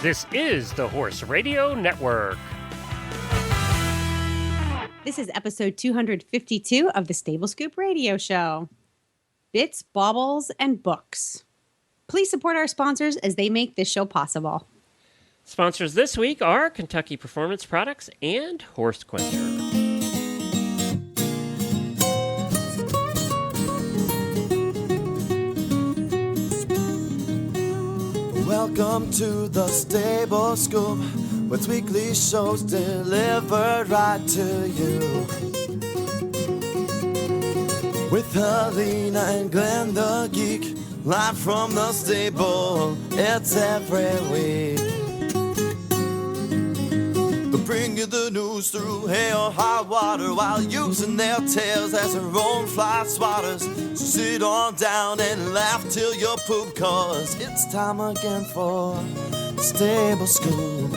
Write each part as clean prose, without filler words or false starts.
This is the Horse Radio Network. This is episode 252 of the Stable Scoop Radio Show. Bits, Bobbles, and Books. Please support our sponsors as they make this show possible. Sponsors this week are Kentucky Performance Products and Horse Quencher. Welcome to the Stable Scoop, with weekly shows delivered right to you. With Helena and Glenn the Geek, live from the stable, it's every week. They'll bring you the news through hail or high water, while using their tails as their own fly swatters. So sit on down and laugh till you poop, cause it's time again for the Stable Scoop.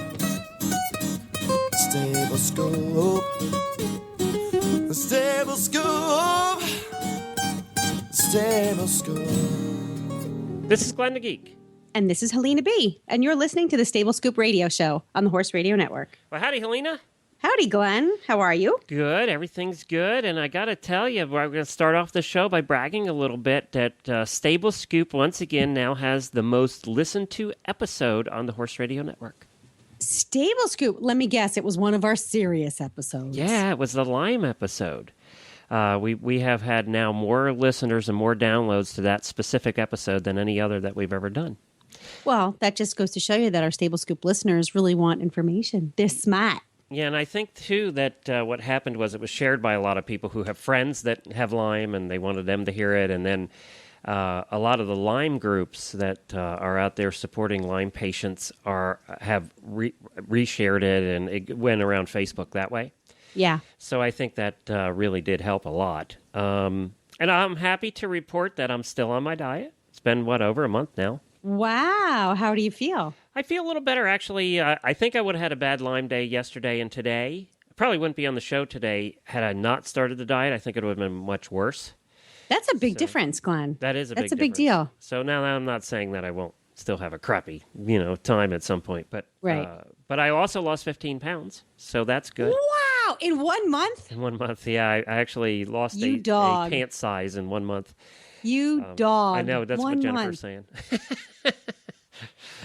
Stable Scoop. The Stable Scoop. Stable Scoop. This is Glenn the Geek. And this is Helena B. And you're listening to the Stable Scoop Radio Show on the Horse Radio Network. Well, howdy, Helena. Howdy, Glenn. How are you? Good. Everything's good. And I got to tell you, we're going to start off the show by bragging a little bit that Stable Scoop, once again, now has the most listened to episode on the Horse Radio Network. Stable Scoop. Let me guess. It was one of our serious episodes. Yeah, it was the Lyme episode. We have had now more listeners and more downloads to that specific episode than any other that we've ever done. Well, that just goes to show you that our Stable Scoop listeners really want information. They're smart. Yeah, and I think, too, that what happened was it was shared by a lot of people who have friends that have Lyme, and they wanted them to hear it. And then a lot of the Lyme groups that are out there supporting Lyme patients have reshared it, and it went around Facebook that way. Yeah. So I think that really did help a lot. And I'm happy to report that I'm still on my diet. It's been, over a month now. Wow. How do you feel? I feel a little better, actually. I think I would have had a bad Lyme day yesterday and today. I probably wouldn't be on the show today had I not started the diet. I think it would have been much worse. That's a big difference, Glenn. That is That's a big deal. So now I'm not saying that I won't still have a crappy, time at some point. But right. But I also lost 15 pounds, so that's good. Wow. In 1 month? In 1 month, yeah. I actually lost a pant size in 1 month. You dog. I know, that's what Jennifer's saying.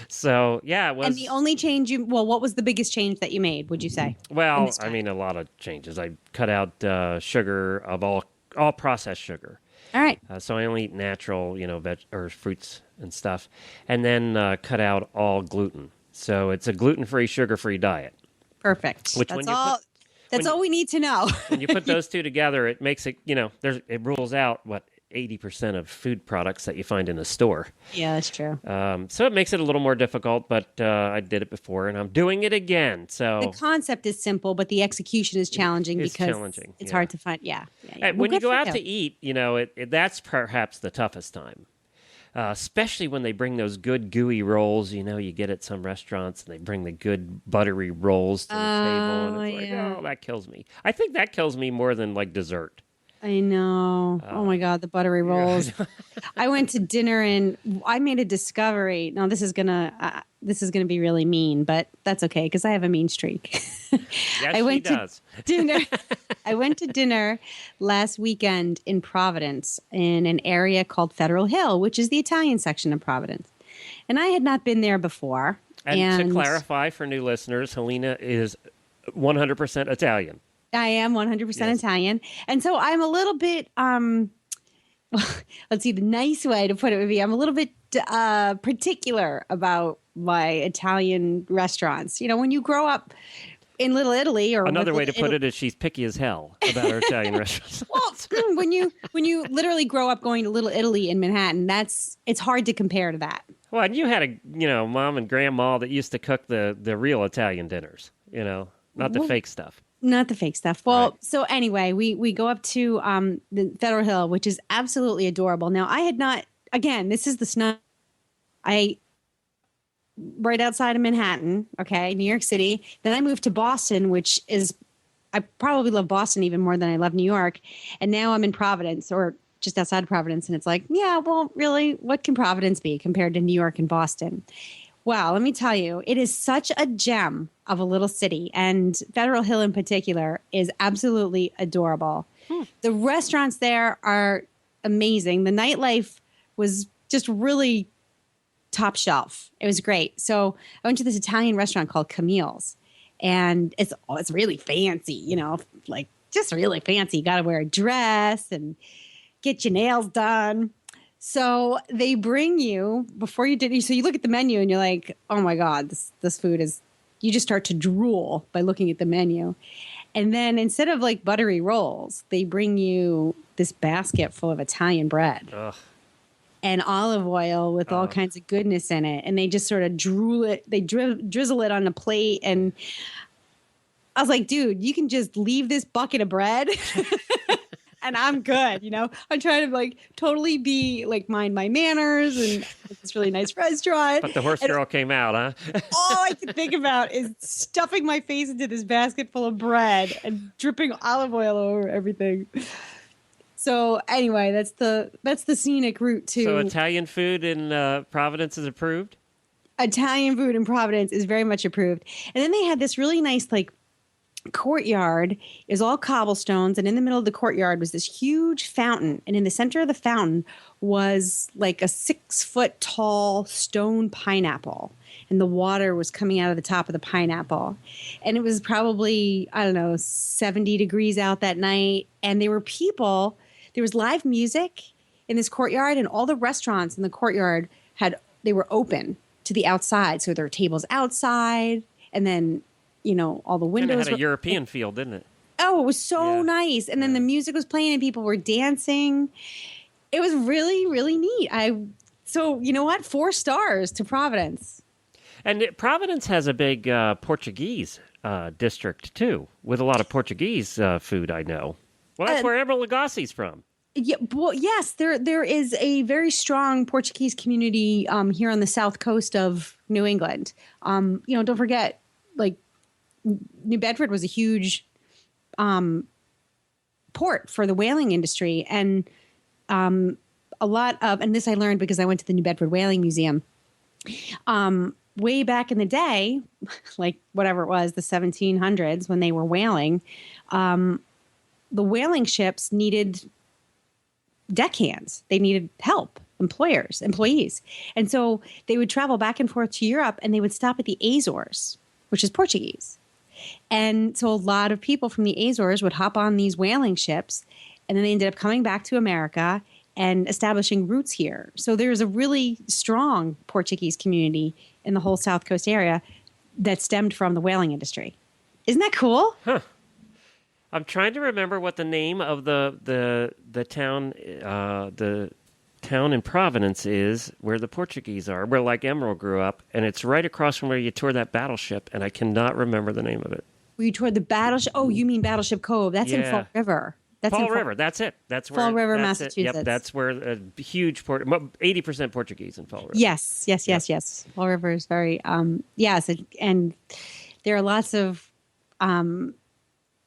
So, yeah, it was... And the only change what was the biggest change that you made, would you say? Well, I mean, a lot of changes. I cut out sugar of all processed sugar. All right. So I only eat natural, or fruits and stuff. And then cut out all gluten. So it's a gluten-free, sugar-free diet. Perfect. That's all we need to know. When you put those two together, it makes it, it rules out 80% of food products that you find in the store. Yeah, that's true. So it makes it a little more difficult, but I did it before, and I'm doing it again. So the concept is simple, but the execution is challenging it's hard to find. Yeah. When you go out to eat, that's perhaps the toughest time. Especially when they bring those good gooey rolls, you get at some restaurants, and they bring the good buttery rolls to the table, and it's that kills me. I think that kills me more than dessert. I know. Oh my God, the buttery rolls. I went to dinner and I made a discovery. Now this is gonna be really mean, but that's okay because I have a mean streak. Yes, she does. I went to dinner last weekend in Providence in an area called Federal Hill, which is the Italian section of Providence, and I had not been there before. And to clarify for new listeners, Helena is 100% Italian. I am 100% Italian. And so I'm a little bit, let's see, the nice way to put it would be I'm a little bit particular about my Italian restaurants. When you grow up in Little Italy or... Another way to put it is she's picky as hell about her Italian restaurants. Well, when you literally grow up going to Little Italy in Manhattan, it's hard to compare to that. Well, and you had a, mom and grandma that used to cook the real Italian dinners, not the fake stuff. Not the fake stuff. Well, right. So anyway, we go up to the Federal Hill, which is absolutely adorable. Now, I had not, again, this is the snow. Right outside of Manhattan, okay, New York City. Then I moved to Boston, which is, I probably love Boston even more than I love New York. And now I'm in Providence, or just outside of Providence. And it's like, yeah, well, really, what can Providence be compared to New York and Boston? Wow, let me tell you, it is such a gem of a little city, and Federal Hill in particular is absolutely adorable. The restaurants there are amazing. The nightlife was just really top shelf. It was great. So I went to this Italian restaurant called Camille's, and it's really fancy, like just really fancy. You got to wear a dress and get your nails done. So they bring you before you did. So you look at the menu and you're like, oh my God, this food is, you just start to drool by looking at the menu. And then instead of like buttery rolls, they bring you this basket full of Italian bread. Ugh. And olive oil with all kinds of goodness in it. And they just sort of drizzle it on a plate. And I was like, dude, you can just leave this bucket of bread and I'm good. I'm trying to like totally be like mind my manners and this really nice restaurant. But the horse girl came out, huh? All I can think about is stuffing my face into this basket full of bread and dripping olive oil over everything. So anyway, that's the scenic route to. So Italian food in Providence is approved? Italian food in Providence is very much approved. And then they had this really nice like courtyard. Is all cobblestones, and in the middle of the courtyard was this huge fountain, and in the center of the fountain was like a 6-foot tall stone pineapple, and the water was coming out of the top of the pineapple. And it was probably, I don't know, 70 degrees out that night, and there was live music in this courtyard, and all the restaurants in the courtyard they were open to the outside. So there were tables outside, and then, all the windows. It had a European feel, didn't it? Oh, it was so nice. And then the music was playing and people were dancing. It was really, really neat. So you know what? 4 stars to Providence. And Providence has a big Portuguese district, too, with a lot of Portuguese food, I know. Well, that's where Emeril Lagasse's from. Yeah, well, yes, there is a very strong Portuguese community here on the south coast of New England. Don't forget, like, New Bedford was a huge port for the whaling industry, and a lot of, and this I learned because I went to the New Bedford Whaling Museum. Way back in the day, like whatever it was, the 1700s, when they were whaling, the whaling ships needed deckhands. They needed help, employees. And so they would travel back and forth to Europe, and they would stop at the Azores, which is Portuguese. And so a lot of people from the Azores would hop on these whaling ships, and then they ended up coming back to America and establishing roots here. So there's a really strong Portuguese community in the whole South Coast area that stemmed from the whaling industry. Isn't that cool? Huh. I'm trying to remember what the name of the town in Providence is, where the Portuguese are, where like Emeril grew up, and it's right across from where you toured that battleship, and I cannot remember the name of it. Where you toured the battleship? Oh, you mean Battleship Cove? That's in Fall River. Fall River. That's it. That's where Fall River, Massachusetts. Yep, that's where a huge 80% Portuguese in Fall River. Yes. Fall River is very yes, and there are lots of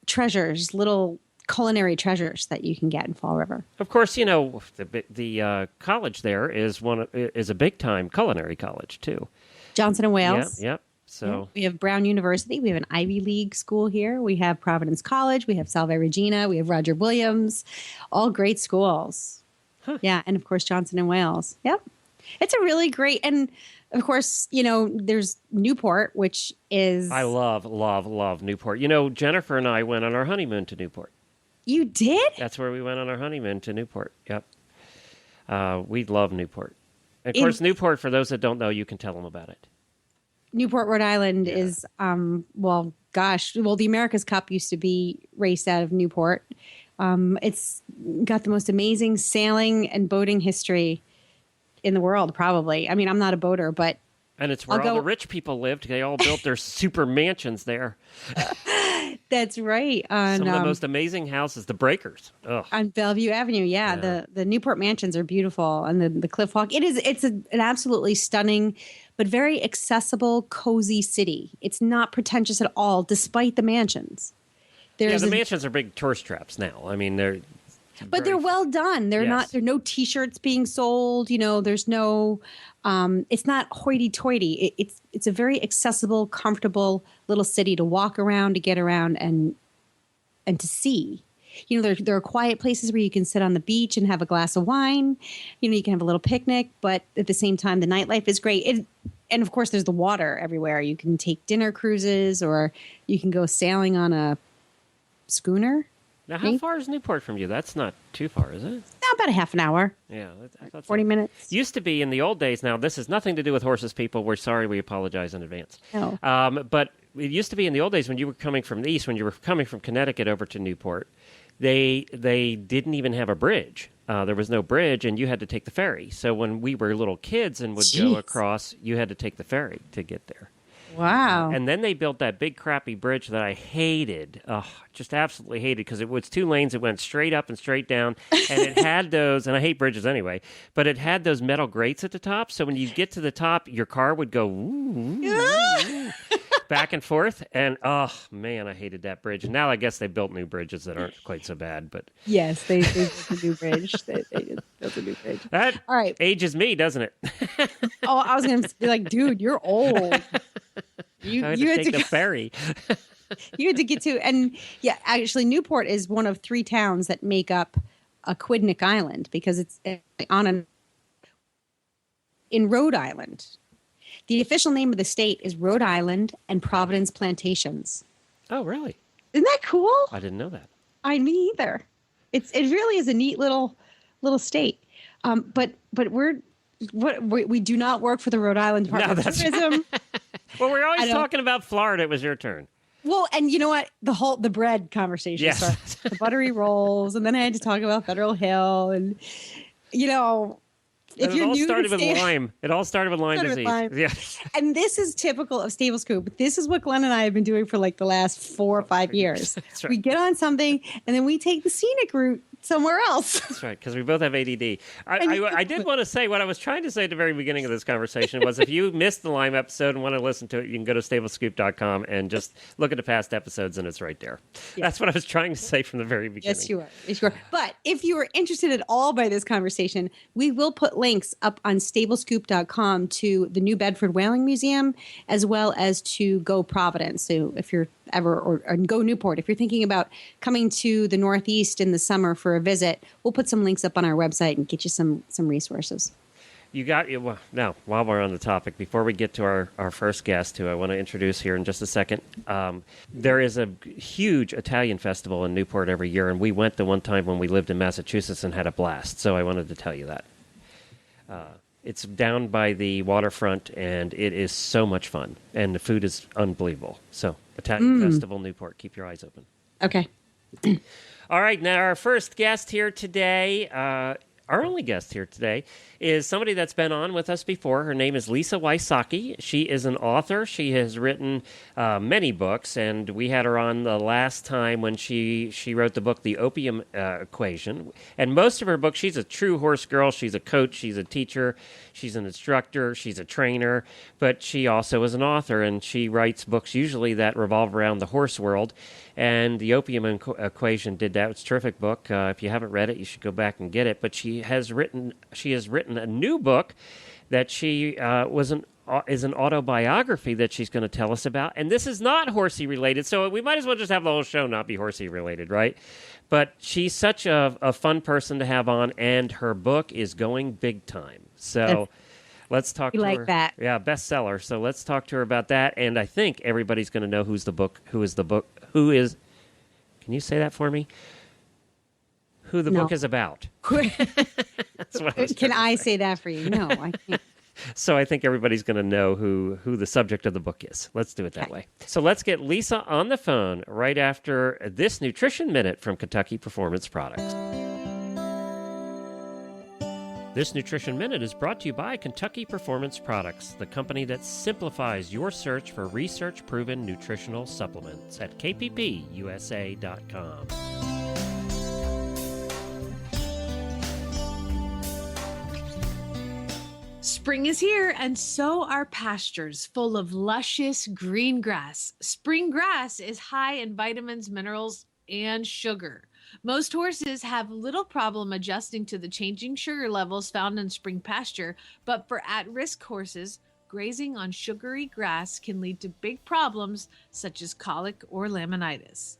treasures, little culinary treasures that you can get in Fall River. Of course, the college there is a big time culinary college too. Johnson and Wales. Yep. So we have Brown University. We have an Ivy League school here. We have Providence College. We have Salve Regina. We have Roger Williams. All great schools. Huh. Yeah, and of course Johnson and Wales. Yep, it's a really great. And of course, there's Newport, which is I love Newport. Jennifer and I went on our honeymoon to Newport. You did? That's where we went on our honeymoon, to Newport. Yep. We love Newport. And of course, Newport, for those that don't know, you can tell them about it. Newport, Rhode Island is, the America's Cup used to be raced out of Newport. It's got the most amazing sailing and boating history in the world, probably. I mean, I'm not a boater, but... And it's where all the rich people lived. They all built their super mansions there. That's right. Some of the most amazing houses, the Breakers. Ugh. On Bellevue Avenue, yeah. The Newport mansions are beautiful, and the Cliff Walk. It's an absolutely stunning, but very accessible, cozy city. It's not pretentious at all, despite the mansions. The mansions are big tourist traps now. I mean, But they're well done. They're not. There are no T-shirts being sold. There's no. It's not hoity-toity. It's a very accessible, comfortable little city to walk around, to get around, and to see. There are quiet places where you can sit on the beach and have a glass of wine. You can have a little picnic, but at the same time, the nightlife is great. And of course, there's the water everywhere. You can take dinner cruises, or you can go sailing on a schooner. Now, how far is Newport from you? That's not too far, is it? About a half an hour. Yeah, I thought 40 minutes. Used to be in the old days. Now, this has nothing to do with horses, people. We're sorry. We apologize in advance. No. But it used to be in the old days when you were coming from the east, when you were coming from Connecticut over to Newport, they didn't even have a bridge. There was no bridge, and you had to take the ferry. So when we were little kids and would go across, you had to take the ferry to get there. Wow. And then they built that big crappy bridge that I hated. Just absolutely hated, because it was 2 lanes. It went straight up and straight down. And it had those, and I hate bridges anyway, but it had those metal grates at the top. So when you get to the top, your car would go back and forth. And, oh, man, I hated that bridge. And now I guess they built new bridges that aren't quite so bad. But yes, they built a new bridge. They built a new bridge. That all right. ages me, doesn't it? Oh, I was going to be like, dude, you're old. You had to take the ferry. You had to get to, and yeah, actually, Newport is one of 3 towns that make up Aquidneck Island, because it's in Rhode Island. The official name of the state is Rhode Island and Providence Plantations. Oh, really? Isn't that cool? I didn't know that. Me either. It really is a neat little state. But we do not work for the Rhode Island Department of Tourism. Well, we're always talking about Florida. It was your turn. Well, and you know what? The bread conversation started. The buttery rolls, and then I had to talk about Federal Hill, and if you're new to Lyme. It all started with Lyme disease. Yeah. And this is typical of Stable Scoop. This is what Glenn and I have been doing for like the last 4 or 5 years. That's right. We get on something, and then we take the scenic route somewhere else. That's right, because we both have ADD. I did want to say, what I was trying to say at the very beginning of this conversation was, if you missed the Lyme episode and want to listen to it, you can go to stablescoop.com and just look at the past episodes, and it's right there. Yeah. That's what I was trying to say from the very beginning. Yes, you are. Yes, you are. But if you are interested at all by this conversation, we will put links up on stablescoop.com to the New Bedford Whaling Museum, as well as to Go Providence. So if you're or Go Newport, if you're thinking about coming to the Northeast in the summer for a visit, we'll put some links up on our website and get you some resources. You got now, while we're on the topic, before we get to our first guest, who I want to introduce here in just a second, there is a huge Italian festival in Newport every year, and we went the one time when we lived in Massachusetts and had a blast. So I wanted to tell you that. It's down by the waterfront, and it is so much fun, and the food is unbelievable. So Italian Festival, Newport. Keep your eyes open. Okay. All right, now our first guest here today, our only guest here today, is somebody that's been on with us before. Her name is Lisa Wysocky. She is an author. She has written many books, and we had her on the last time when she wrote the book, The Opium Equation. And most of her books, she's a true horse girl. She's a coach. She's a teacher. She's an instructor. She's a trainer. But she also is an author, and she writes books usually that revolve around the horse world. And The Opium Equation did that. It's a terrific book. If you haven't read it, you should go back and get it. But she has written a new book that she is an autobiography that she's going to tell us about. And this is not horsey related, so we might as well just have the whole show not be horsey related, right? But she's such a fun person to have on, and her book is going big time. So let's talk to her. Like that. Yeah, bestseller. So let's talk to her about that. And I think everybody's going to know who is. Can you say that for me? Who the book is about. That's what Can I say that for you? No, I can't. So I think everybody's going to know who the subject of the book is. Let's do it that way. So let's get Lisa on the phone right after this Nutrition Minute from Kentucky Performance Products. This Nutrition Minute is brought to you by Kentucky Performance Products, the company that simplifies your search for research-proven nutritional supplements at kppusa.com. Spring is here, and so are pastures full of luscious green grass. Spring grass is high in vitamins, minerals, and sugar. Most horses have little problem adjusting to the changing sugar levels found in spring pasture, but for at-risk horses, grazing on sugary grass can lead to big problems such as colic or laminitis.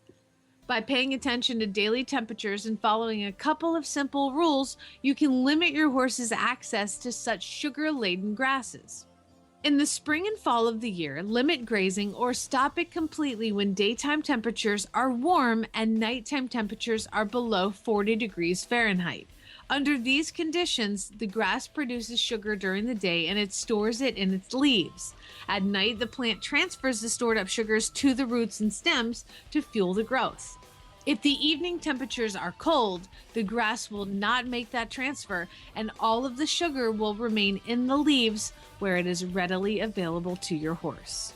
By paying attention to daily temperatures and following a couple of simple rules, you can limit your horse's access to such sugar-laden grasses. In the spring and fall of the year, limit grazing or stop it completely when daytime temperatures are warm and nighttime temperatures are below 40 degrees Fahrenheit. Under these conditions, the grass produces sugar during the day and it stores it in its leaves. At night, the plant transfers the stored up sugars to the roots and stems to fuel the growth. If the evening temperatures are cold, the grass will not make that transfer and all of the sugar will remain in the leaves where it is readily available to your horse.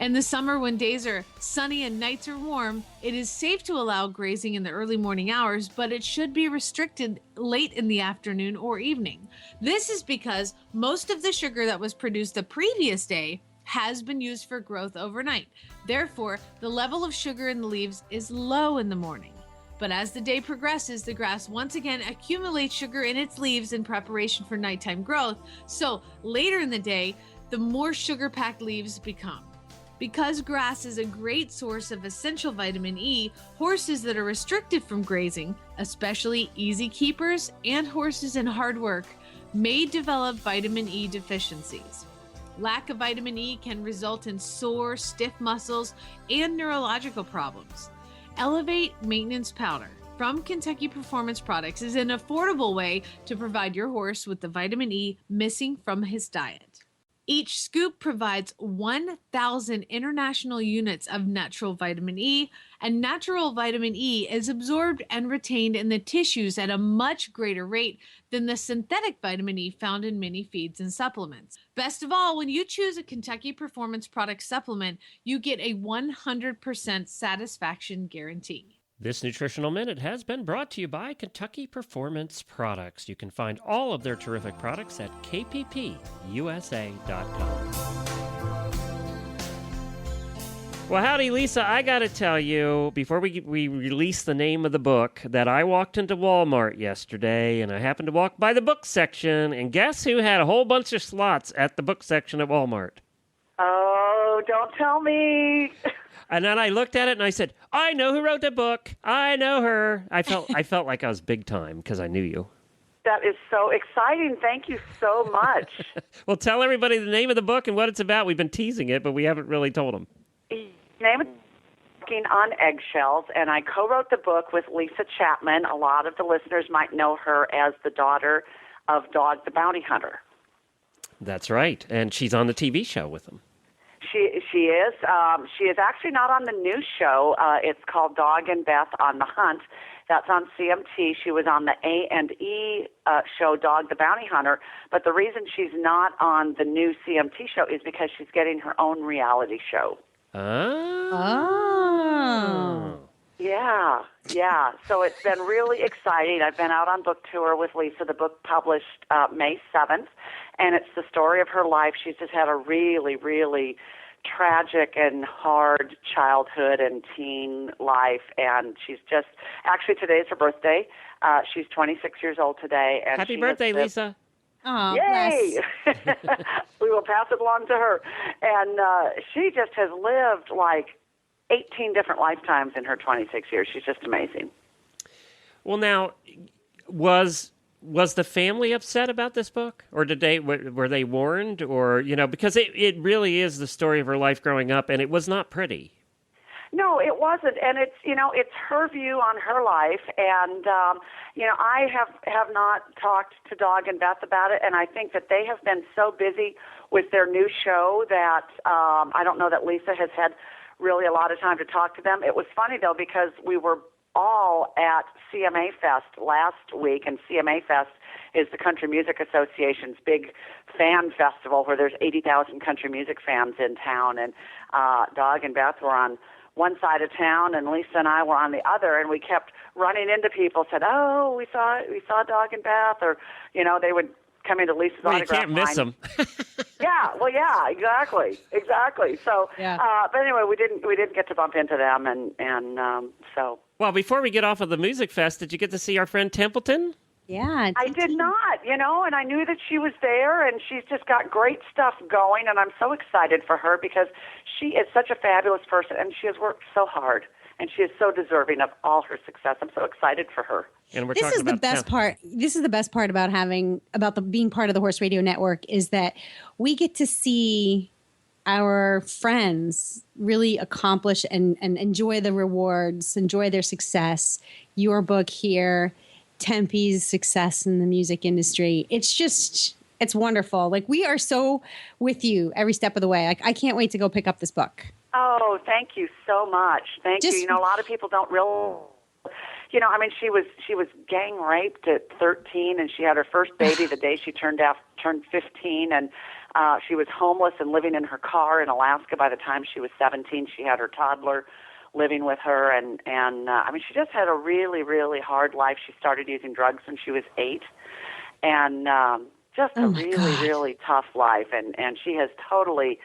In the summer, when days are sunny and nights are warm, it is safe to allow grazing in the early morning hours, but it should be restricted late in the afternoon or evening. This is because most of the sugar that was produced the previous day has been used for growth overnight. Therefore, the level of sugar in the leaves is low in the morning. But as the day progresses, the grass once again accumulates sugar in its leaves in preparation for nighttime growth. So later in the day, the more sugar-packed leaves become. Because grass is a great source of essential vitamin E, horses that are restricted from grazing, especially easy keepers and horses in hard work, may develop vitamin E deficiencies. Lack of vitamin E can result in sore, stiff muscles and neurological problems. Elevate Maintenance Powder from Kentucky Performance Products is an affordable way to provide your horse with the vitamin E missing from his diet. Each scoop provides 1,000 international units of natural vitamin E, and natural vitamin E is absorbed and retained in the tissues at a much greater rate than the synthetic vitamin E found in many feeds and supplements. Best of all, when you choose a Kentucky Performance Product supplement, you get a 100% satisfaction guarantee. This Nutritional Minute has been brought to you by Kentucky Performance Products. You can find all of their terrific products at kppusa.com. Well, howdy, Lisa. I got to tell you, before we release the name of the book, that I walked into Walmart yesterday, and I happened to walk by the book section, and guess who had a whole bunch of slots at the book section at Walmart? Oh, don't tell me. And then I looked at it and I said, I know who wrote the book. I know her. I felt like I was big time because I knew you. That is so exciting. Thank you so much. Well, tell everybody the name of the book and what it's about. We've been teasing it, but we haven't really told them. The name is Walking on Eggshells, and I co-wrote the book with Lyssa Chapman. A lot of the listeners might know her as the daughter of Dog the Bounty Hunter. That's right. And she's on the TV show with them. She is. She is actually not on the new show. It's called Dog and Beth on the Hunt. That's on CMT. She was on the A&E show, Dog the Bounty Hunter. But the reason she's not on the new CMT show is because she's getting her own reality show. Oh. Yeah. So it's been really exciting. I've been out on book tour with Lisa. The book published May 7th, and it's the story of her life. She's just had a really, really tragic and hard childhood and teen life, and she's just, actually today's her birthday. She's 26 years old today. And Happy birthday, Lisa. Oh, yay! We will pass it along to her. And she just has lived like 18 different lifetimes in her 26 years. She's just amazing. Well, now, was the family upset about this book, or were they warned, or because it really is the story of her life growing up, and it was not pretty. No, it wasn't, and it's her view on her life, and I have not talked to Dog and Beth about it, and I think that they have been so busy with their new show that I don't know that Lisa has had really a lot of time to talk to them. It was funny though because we were all at CMA Fest last week, and CMA Fest is the Country Music Association's big fan festival where there's 80,000 country music fans in town, and Dog and Beth were on one side of town, and Lisa and I were on the other, and we kept running into people, said, "Oh, we saw Dog and Beth," or they would come into Lisa's autograph you can't miss them. Yeah, exactly. So, yeah. But anyway, we didn't get to bump into them, and so. Well, before we get off of the Music Fest, did you get to see our friend Templeton? Yeah. I did not, and I knew that she was there, and she's just got great stuff going, and I'm so excited for her because she is such a fabulous person, and she has worked so hard, and she is so deserving of all her success. I'm so excited for her. And we're This talking is the about best part. This is the best part about being part of the Horse Radio Network is that we get to see our friends really accomplish and enjoy the rewards, enjoy their success. Your book here, Tempe's success in the music industry. It's wonderful. Like, we are so with you every step of the way. Like, I can't wait to go pick up this book. Oh, thank you so much. Thank you. A lot of people don't realize. She was gang raped at 13, and she had her first baby the day she turned 15, and she was homeless and living in her car in Alaska by the time she was 17. She had her toddler living with her, and she just had a really, really hard life. She started using drugs when she was 8, and just a really, really tough life, and she has totally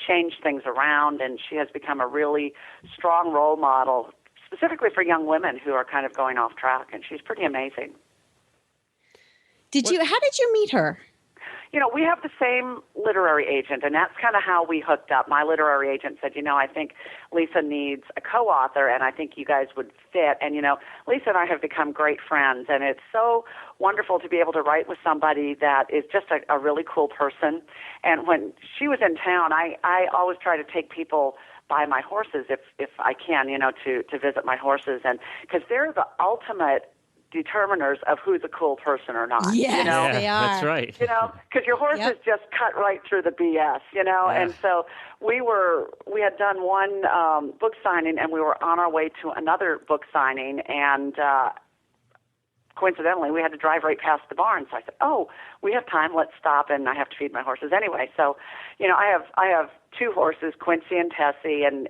changed things around, and she has become a really strong role model, specifically for young women who are kind of going off track, and she's pretty amazing. How did you meet her? We have the same literary agent, and that's kind of how we hooked up. My literary agent said, I think Lisa needs a co-author, and I think you guys would fit. And, Lisa and I have become great friends, and it's so wonderful to be able to write with somebody that is just a really cool person. And when she was in town, I always try to take people by my horses if I can, to visit my horses, and because they're the ultimate determiners of who's a cool person or not. Yes, they are. That's right. Because your horses just cut right through the BS, and so we had done one book signing, and we were on our way to another book signing, and coincidentally, we had to drive right past the barn. So I said, "Oh, we have time. Let's stop." And I have to feed my horses anyway. So, I have 2 horses, Quincy and Tessie, and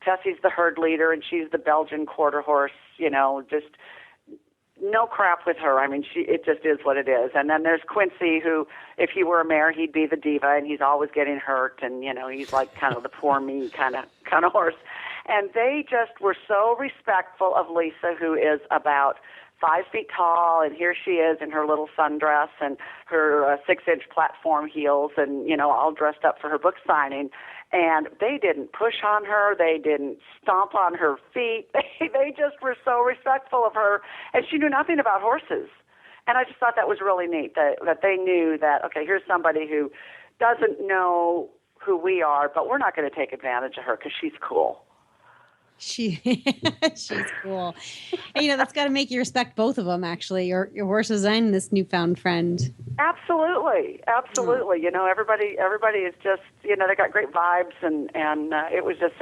Tessie's the herd leader, and she's the Belgian quarter horse. Just no crap with her. It just is what it is. And then there's Quincy, who, if he were a mare, he'd be the diva, and he's always getting hurt, and he's like kind of the poor me kind of horse. And they just were so respectful of Lisa, who is about 5 feet tall, and here she is in her little sundress and her 6-inch platform heels, and all dressed up for her book signing. And they didn't push on her. They didn't stomp on her feet. They just were so respectful of her, and she knew nothing about horses. And I just thought that was really neat that they knew that, okay, here's somebody who doesn't know who we are, but we're not going to take advantage of her because she's cool. She's cool. And, that's got to make you respect both of them, actually, your horses and this newfound friend. Absolutely. Everybody is just, they got great vibes, and it was just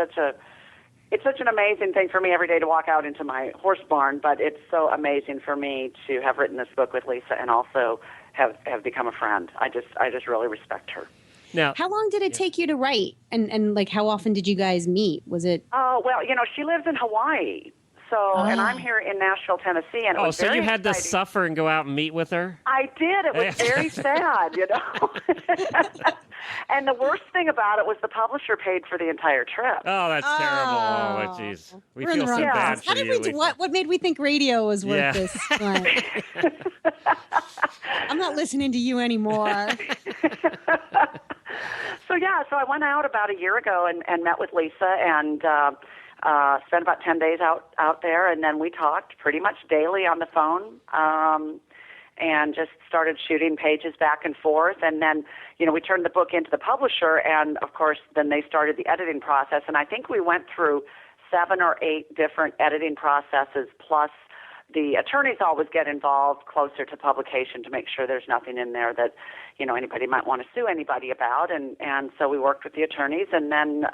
it's such an amazing thing for me every day to walk out into my horse barn, but it's so amazing for me to have written this book with Lisa and also have become a friend. I just really respect her. Now, how long did it take you to write? And like, how often did you guys meet? Was it? Oh, well, she lives in Hawaii. So, and I'm here in Nashville, Tennessee. And it was so very you had exciting. to suffer and go out and meet with her? I did. It was very sad, And the worst thing about it was the publisher paid for the entire trip. Oh, that's terrible. Oh, jeez. We feel so bad for How did you, we? What made we think radio was worth this? I'm not listening to you anymore. So I went out about a year ago and met with Lisa and spent about 10 days out there, and then we talked pretty much daily on the phone and just started shooting pages back and forth. And then, we turned the book into the publisher, and, of course, then they started the editing process. And I think we went through 7 or 8 different editing processes, plus the attorneys always get involved closer to publication to make sure there's nothing in there that, anybody might want to sue anybody about. And so we worked with the attorneys, and then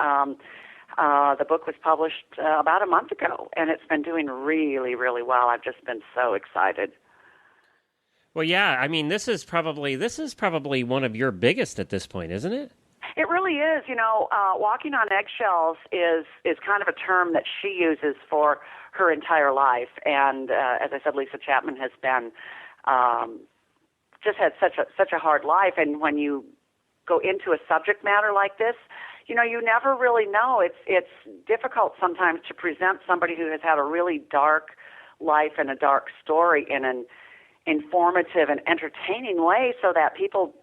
the book was published about a month ago, and it's been doing really, really well. I've just been so excited. Well, yeah, this is probably one of your biggest at this point, isn't it? It really is. Walking on eggshells is kind of a term that she uses for her entire life. And as I said, Lyssa Chapman has been just had such a hard life. And when you go into a subject matter like this, you never really know. It's difficult sometimes to present somebody who has had a really dark life and a dark story in an informative and entertaining way, so that people,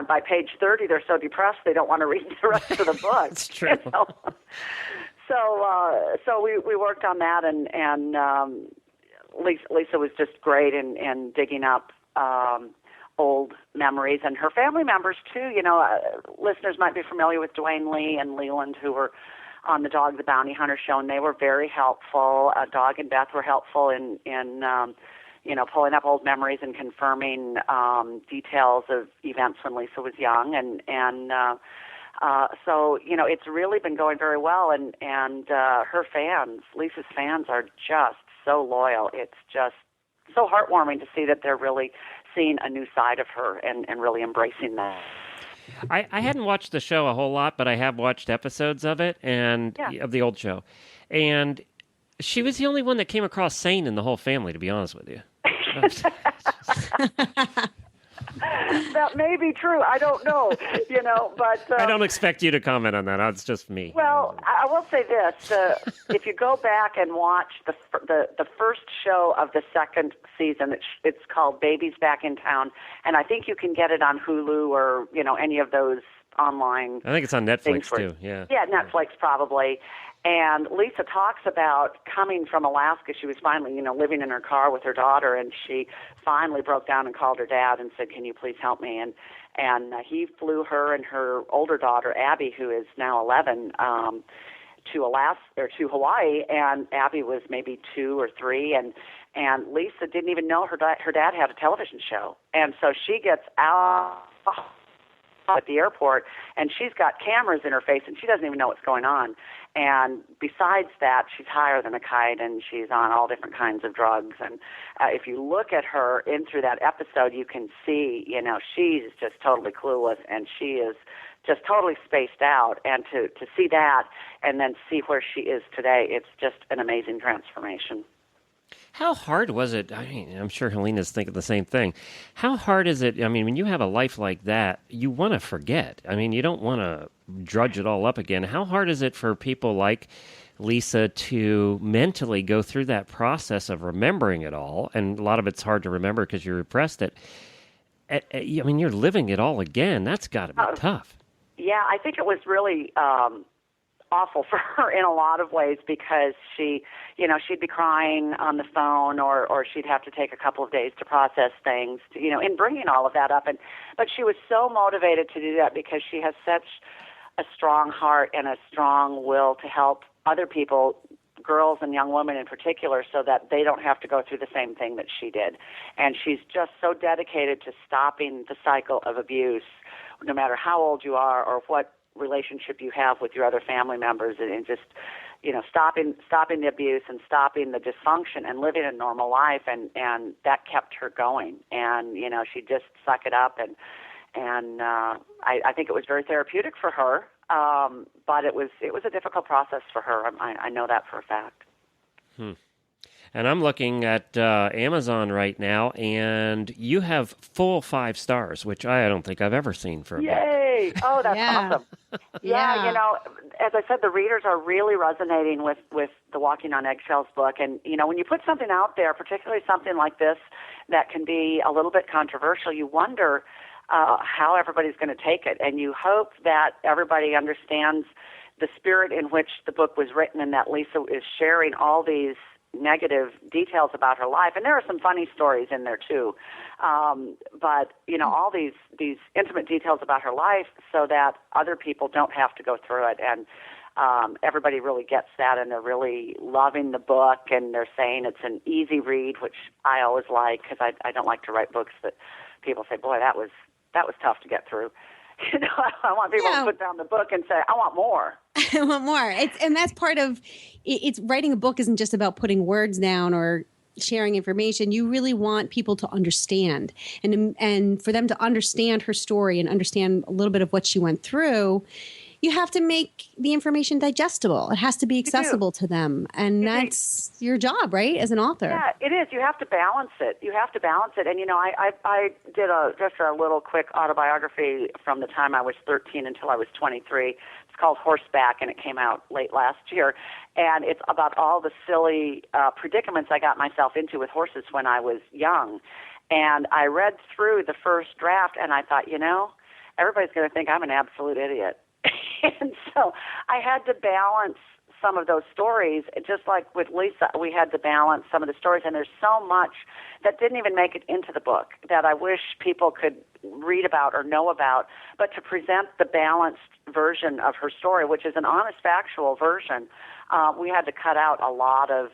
by page 30, they're so depressed they don't want to read the rest of the book. That's true. So we worked on that, and Lisa was just great in digging up old memories, and her family members too. Listeners might be familiar with Dwayne Lee and Leland, who were on the Dog the Bounty Hunter show, and they were very helpful. Dog and Beth were helpful in pulling up old memories and confirming details of events when Lisa was young, so it's really been going very well, and her fans, Lisa's fans, are just so loyal. It's just so heartwarming to see that they're really seeing a new side of her and really embracing that. I hadn't watched the show a whole lot, but I have watched episodes of it of the old show. And she was the only one that came across sane in the whole family, to be honest with you. That may be true. I don't know, but... I don't expect you to comment on that. It's just me. Well, I will say this. If you go back and watch the first show of the second season, it's called Baby's Back in Town, and I think you can get it on Hulu or, any of those online... I think it's on Netflix, too. Yeah, Netflix probably. And Lisa talks about coming from Alaska. She was finally, living in her car with her daughter, and she finally broke down and called her dad and said, "Can you please help me?" And he flew her and her older daughter, Abby, who is now 11, to Alaska or to Hawaii. And Abby was maybe 2 or 3, and Lisa didn't even know her dad had a television show. And so she gets out at the airport, and she's got cameras in her face, and she doesn't even know what's going on. And besides that, she's higher than a kite, and she's on all different kinds of drugs. And if you look at her in through that episode, you can see, she's just totally clueless, and she is just totally spaced out. And to see that and then see where she is today, it's just an amazing transformation. How hard was it? I mean, I'm sure Helena's thinking the same thing. How hard is it? I mean, when you have a life like that, you want to forget. I mean, you don't want to drudge it all up again. How hard is it for people like Lisa to mentally go through that process of remembering it all? And a lot of it's hard to remember because you repressed it. I mean, you're living it all again. That's got to be tough. Yeah, I think it was really awful for her in a lot of ways, because she'd be crying on the phone, or she'd have to take a couple of days to process things, in bringing all of that up. But she was so motivated to do that because she has such a strong heart and a strong will to help other people, girls and young women in particular, so that they don't have to go through the same thing that she did. And she's just so dedicated to stopping the cycle of abuse, no matter how old you are or what relationship you have with your other family members, and just stopping the abuse and stopping the dysfunction and living a normal life, and that kept her going. And she just suck it up, and I think it was very therapeutic for her, but it was a difficult process for her. I know that for a fact. And I'm looking at Amazon right now, and you have full 5 stars, which I don't think I've ever seen for a book. Yay! Oh, that's awesome. Yeah, as I said, the readers are really resonating with the Walking on Eggshells book. And, when you put something out there, particularly something like this that can be a little bit controversial, you wonder how everybody's going to take it. And you hope that everybody understands the spirit in which the book was written, and that Lisa is sharing all these negative details about her life, and there are some funny stories in there too, but all these intimate details about her life, so that other people don't have to go through it. And everybody really gets that, and they're really loving the book, and they're saying it's an easy read, which I always like, because I don't like to write books that people say, boy, that was tough to get through. I want people to put down the book and say, I want more. I want more. And that's part of it's writing a book isn't just about putting words down or sharing information. You really want people to understand, and for them to understand her story and understand a little bit of what she went through. you have to make the information digestible. It has to be accessible to them. And that's your job, right? As an author. Yeah, it is. You have to balance it. And, you know, I did just a little quick autobiography from the time I was 13 until I was 23. It's called Horseback, and it came out late last year. And it's about all the silly predicaments I got myself into with horses when I was young. And I read through the first draft, and I thought, you know, everybody's going to think I'm an absolute idiot. And so I had to balance some of those stories, just like with Lisa, we had to balance some of the stories, and there's so much that didn't even make it into the book that I wish people could read about or know about, but to present the balanced version of her story, which is an honest, factual version, we had to cut out a lot of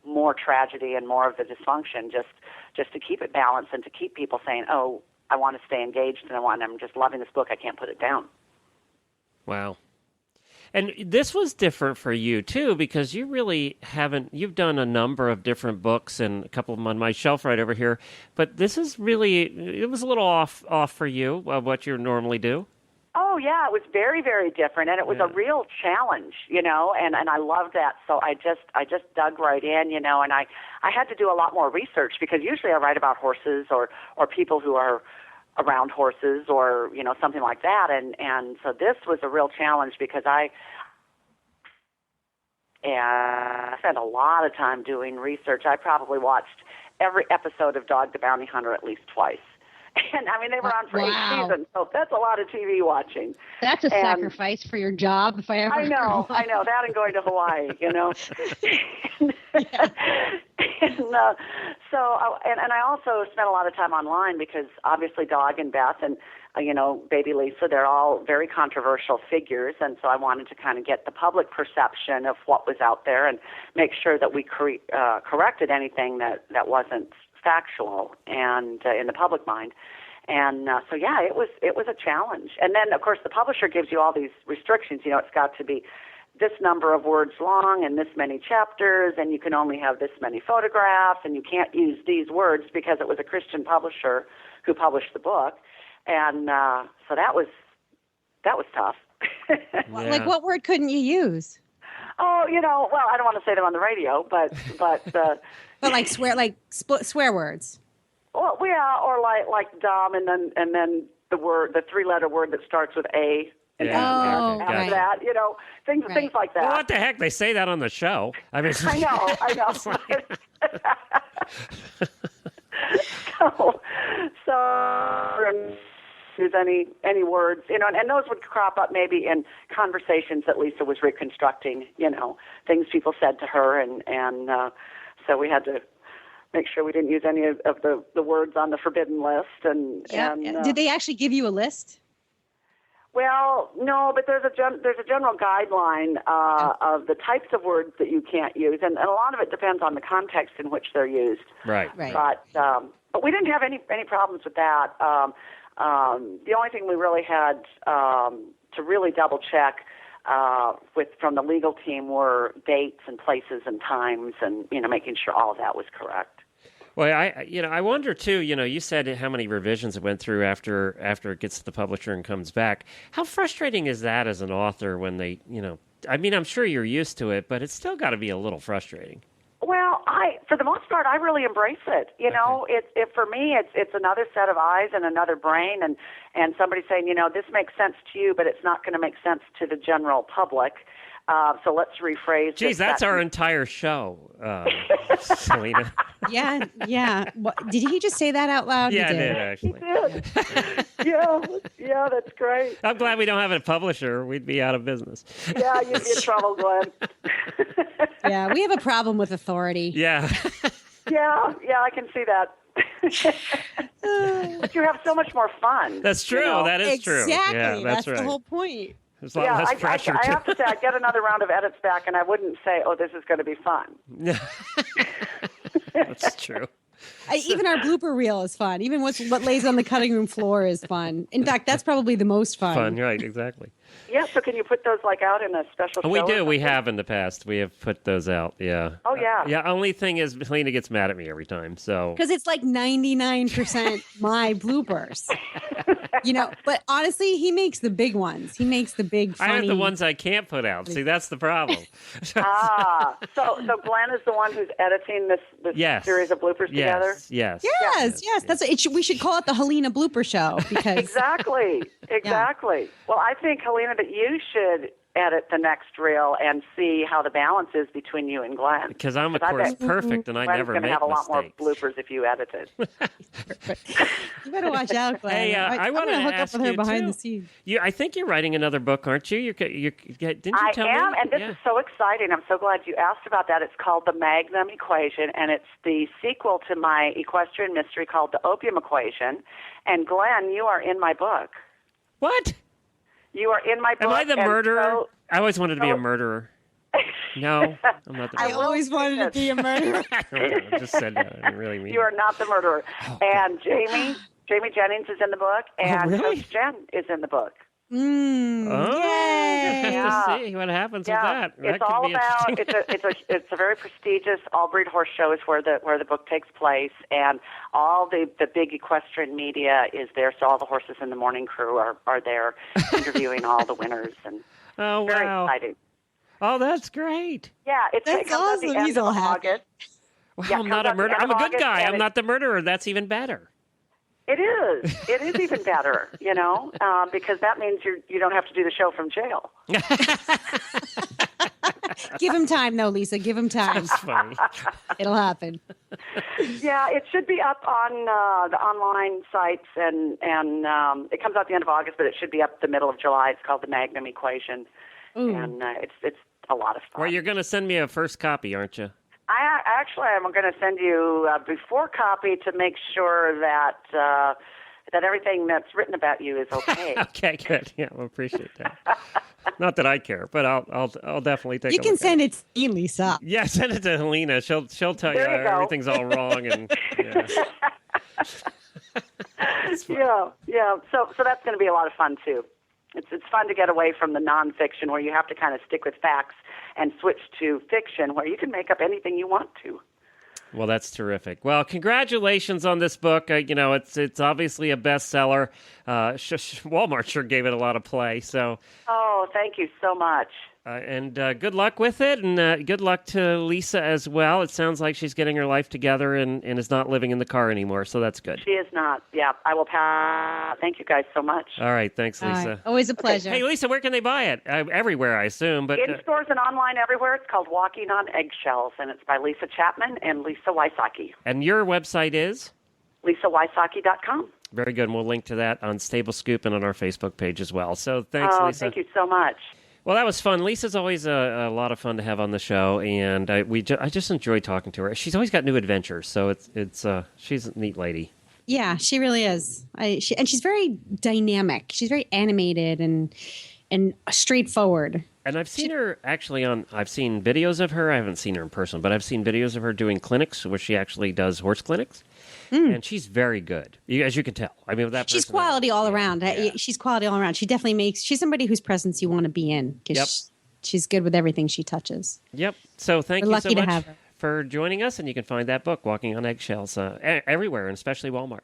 more tragedy and more of the dysfunction just to keep it balanced and to keep people saying, oh, I want to stay engaged and I'm just loving this book. I can't put it down. Wow. And this was different for you, too, because you really you've done a number of different books and a couple of them on my shelf right over here, but this is really, it was a little off for you, what you normally do. Oh, yeah, it was very, very different, and it was a real challenge, you know, and I loved that. So I just dug right in, you know, and I had to do a lot more research because usually I write about horses or people who are around horses or, you know, something like that. And so this was a real challenge because I spent a lot of time doing research. I probably watched every episode of Dog the Bounty Hunter at least twice. And, I mean, they were on for 8 seasons, so that's a lot of TV watching. That's a sacrifice for your job, if I ever I know, that and going to Hawaii, you know. And I also spent a lot of time online because obviously Dog and Beth and, you know, baby Lisa, they're all very controversial figures, and so I wanted to kind of get the public perception of what was out there and make sure that we corrected anything that wasn't factual and in the public mind. And so it was a challenge. And then of course the publisher gives you all these restrictions. You know, it's got to be this number of words long and this many chapters, and you can only have this many photographs, and you can't use these words because it was a Christian publisher who published the book. And so that was tough. Like, what word couldn't you use? Oh, you know, well, I don't want to say them on the radio, but but like swear words. Well, yeah, or like dumb, and then the 3-letter word that starts with A. And after that, you know, things like that. Well, what the heck? They say that on the show. I mean, I know. So use any words, you know, and those would crop up maybe in conversations that Lisa was reconstructing, you know, things people said to her, and so we had to make sure we didn't use any of the words on the forbidden list. And did they actually give you a list? Well, no, but there's a general guideline of the types of words that you can't use, and a lot of it depends on the context in which they're used. Right. But we didn't have any problems with that. The only thing we really had to really double check from the legal team were dates and places and times, and you know, making sure all of that was correct. Well, I wonder too. You know, you said how many revisions it went through after it gets to the publisher and comes back. How frustrating is that as an author when they, you know? I mean, I'm sure you're used to it, but it's still got to be a little frustrating. Well, for the most part, I really embrace it. You know, for me, it's another set of eyes and another brain, and somebody saying, you know, this makes sense to you, but it's not going to make sense to the general public. So let's rephrase. Geez, that's our entire show, Selena. Yeah. Did he just say that out loud? Yeah, I did, actually. He did. Yeah, that's great. I'm glad we don't have a publisher. We'd be out of business. Yeah, you'd be in trouble, Glenn. Yeah, we have a problem with authority. Yeah. Yeah, I can see that. But you have so much more fun. That's true. You know? That is true. Exactly. Yeah, that's right. The whole point. There's a lot less pressure. I have to say, I get another round of edits back, and I wouldn't say, "Oh, this is going to be fun." That's true. Even our blooper reel is fun. Even what lays on the cutting room floor is fun. In fact, that's probably the most fun. Fun, right? Exactly. Yeah. So, can you put those out in a special? We show do. We have in the past. We have put those out. Yeah. Oh yeah. Yeah. Only thing is, Helena gets mad at me every time. So because it's like 99% my bloopers. But honestly, he makes the big ones. He makes the big funny. I have the ones I can't put out. See, that's the problem. So Glenn is the one who's editing this Yes. series of bloopers together? Yes. That's we should call it the Helena Blooper Show because Exactly. Well, I think, Helena, that you should edit the next reel and see how the balance is between you and Glenn. Because I'm, of course, perfect, and I never make mistakes. Glenn's going to have a lot more bloopers if you edited. You better watch out, Glenn. Hey, I want to hook up with her behind the scenes. I think you're writing another book, aren't you? Didn't you tell me? I am, and this is so exciting. I'm so glad you asked about that. It's called The Magnum Equation, and it's the sequel to my equestrian mystery called The Opium Equation. And Glenn, you are in my book. What? You are in my book. Am I the murderer? I always wanted to be a murderer. No, I'm not the murderer. I always wanted to be a murderer. I just said that. I really mean you are not the murderer. And Jamie Jennings is in the book, and really? Coach Jen is in the book. Yay! To see what happens with that. It's all about. It's a very prestigious all-breed horse show. Is where the book takes place, and all the big equestrian media is there. So all the horses in the morning crew are there interviewing all the winners, and very exciting. Oh, that's great. Yeah, it comes awesome. at the end of August. Well, Yeah, I'm not a murderer. I'm a good guy. I'm not the murderer. That's even better. It is. It is even better, because that means you don't have to do the show from jail. Give him time, though, Lisa. Give him time. That's funny. It'll happen. Yeah, it should be up on the online sites, and it comes out the end of August, but it should be up the middle of July. It's called The Magnum Equation, and it's a lot of fun. Well, you're going to send me a first copy, aren't you? I'm going to send you a before copy to make sure that everything that's written about you is okay. Okay, good. Yeah, I appreciate that. Not that I care, but I'll definitely take. You can send it to me, Lisa. Yeah, send it to Helena. She'll tell you everything's all wrong and. Yeah. So that's going to be a lot of fun too. It's fun to get away from the nonfiction where you have to kind of stick with facts and switch to fiction where you can make up anything you want to. Well, that's terrific. Well, congratulations on this book. It's obviously a bestseller. Walmart sure gave it a lot of play. So. Oh, thank you so much. And good luck with it, and good luck to Lisa as well. It sounds like she's getting her life together and is not living in the car anymore, so that's good. She is not. Yeah, I will pass. Thank you guys so much. All right, thanks, Lisa. Right. Always a pleasure. Okay. Hey, Lisa, where can they buy it? Everywhere, I assume. But in stores and online everywhere. It's called Walking on Eggshells, and it's by Lyssa Chapman and Lisa Wysocky. And your website is? LissaWysocky.com. Very good, and we'll link to that on Stable Scoop and on our Facebook page as well. So thanks, Lisa. Thank you so much. Well, that was fun. Lisa's always a lot of fun to have on the show, and I just enjoy talking to her. She's always got new adventures, so she's a neat lady. Yeah, she really is. And she's very dynamic. She's very animated and straightforward. And I've seen her actually I've seen videos of her. I haven't seen her in person, but I've seen videos of her doing clinics where she actually does horse clinics. And she's very good, as you can tell. I mean, with that she's quality all around. Yeah. She's quality all around. She definitely she's somebody whose presence you want to be in because she's good with everything she touches. Yep. So thank you so lucky to much have her. For joining us, and you can find that book, Walking on Eggshells, everywhere, and especially Walmart.